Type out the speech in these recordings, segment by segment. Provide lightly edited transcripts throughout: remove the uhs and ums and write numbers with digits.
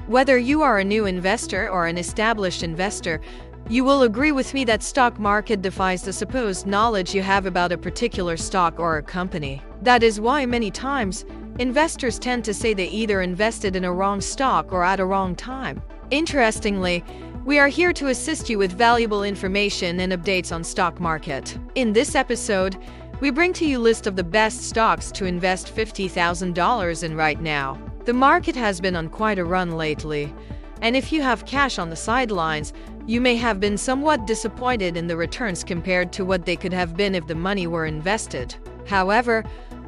Whether you are a new investor or an established investor, you will agree with me that stock market defies the supposed knowledge you have about a particular stock or a company. That is why many times, investors tend to say they either invested in a wrong stock or at a wrong time. Interestingly, we are here to assist you with valuable information and updates on stock market. In this episode, we bring to you a list of the best stocks to invest $50,000 in right now. The market has been on quite a run lately, and if you have cash on the sidelines, you may have been somewhat disappointed in the returns compared to what they could have been if the money were invested. However,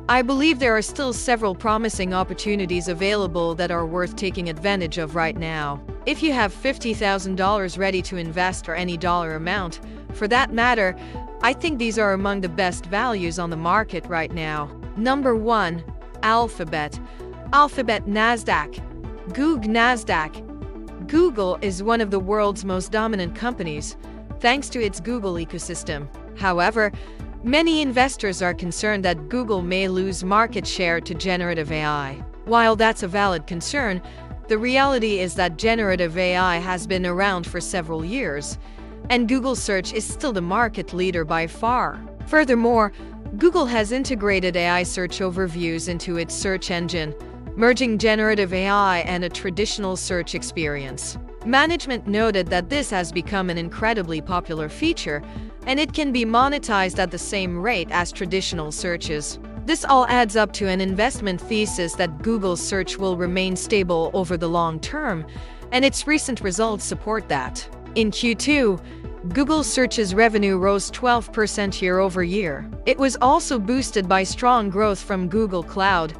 I believe there are still several promising opportunities available that are worth taking advantage of right now. If you have $50,000 ready to invest, or any dollar amount, for that matter, I think these are among the best values on the market right now. Number 1. Alphabet. Alphabet Nasdaq. GOOG Nasdaq. Google is one of the world's most dominant companies, thanks to its Google ecosystem. However, many investors are concerned that Google may lose market share to generative AI. While that's a valid concern, the reality is that generative AI has been around for several years, and Google Search is still the market leader by far. Furthermore, Google has integrated AI search overviews into its search engine, merging generative AI and a traditional search experience. Management noted that this has become an incredibly popular feature, and it can be monetized at the same rate as traditional searches. This all adds up to an investment thesis that Google Search will remain stable over the long term, and its recent results support that. In Q2, Google Search's revenue rose 12% year-over-year. It was also boosted by strong growth from Google Cloud,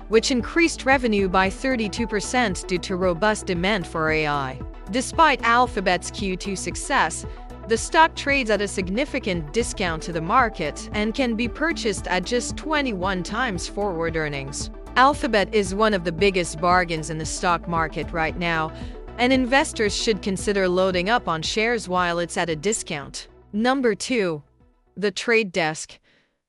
which increased revenue by 32% due to robust demand for AI. Despite Alphabet's Q2 success, the stock trades at a significant discount to the market and can be purchased at just 21 times forward earnings. Alphabet is one of the biggest bargains in the stock market right now, and investors should consider loading up on shares while it's at a discount. Number 2. The Trade Desk.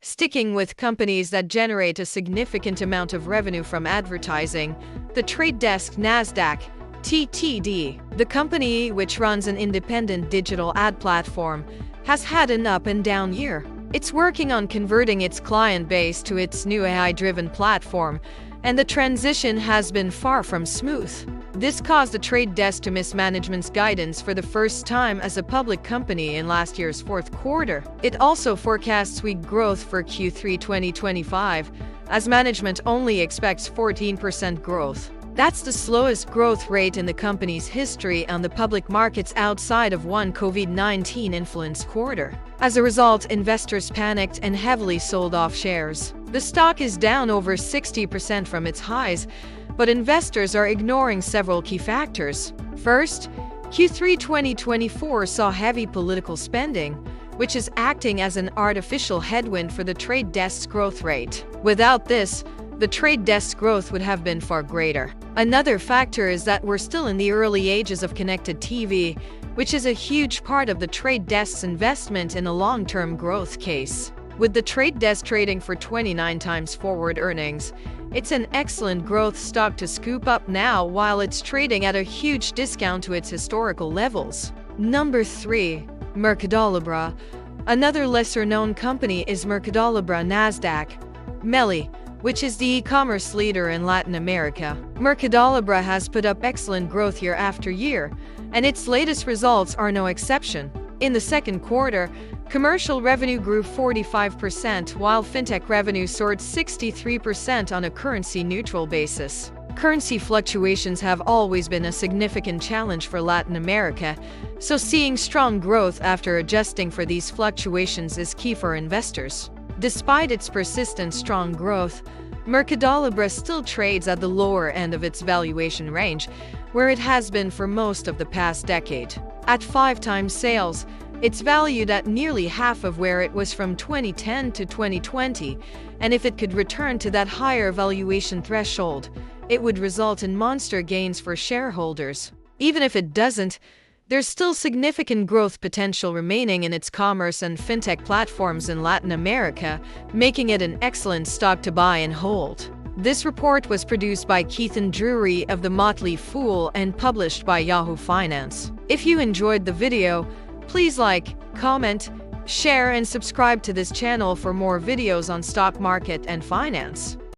Sticking with companies that generate a significant amount of revenue from advertising, the Trade Desk Nasdaq, TTD, the company, which runs an independent digital ad platform, has had an up and down year. It's working on converting its client base to its new AI-driven platform, and the transition has been far from smooth. This caused the Trade Desk to miss management's guidance for the first time as a public company in last year's fourth quarter. It also forecasts weak growth for Q3 2025, as management only expects 14% growth. That's the slowest growth rate in the company's history on the public markets outside of one COVID-19 influenced quarter. As a result, investors panicked and heavily sold off shares. The stock is down over 60% from its highs, but investors are ignoring several key factors. First, Q3 2024 saw heavy political spending, which is acting as an artificial headwind for the Trade Desk's growth rate. Without this, the Trade Desk's growth would have been far greater. Another factor is that we're still in the early ages of connected TV, which is a huge part of the Trade Desk's investment in a long-term growth case. With the Trade Desk trading for 29 times forward earnings, it's an excellent growth stock to scoop up now while it's trading at a huge discount to its historical levels. Number 3. MercadoLibre. Another lesser-known company is MercadoLibre Nasdaq, MELI, which is the e-commerce leader in Latin America. MercadoLibre has put up excellent growth year after year, and its latest results are no exception. In the second quarter, commercial revenue grew 45%, while fintech revenue soared 63% on a currency-neutral basis. Currency fluctuations have always been a significant challenge for Latin America, so seeing strong growth after adjusting for these fluctuations is key for investors. Despite its persistent strong growth, MercadoLibre still trades at the lower end of its valuation range, where it has been for most of the past decade. At 5 times sales, it's valued at nearly half of where it was from 2010 to 2020, and if it could return to that higher valuation threshold, it would result in monster gains for shareholders. Even if it doesn't, there's still significant growth potential remaining in its commerce and fintech platforms in Latin America, making it an excellent stock to buy and hold. This report was produced by Keithan Drury of The Motley Fool and published by Yahoo Finance. If you enjoyed the video, please like, comment, share, and subscribe to this channel for more videos on stock market and finance.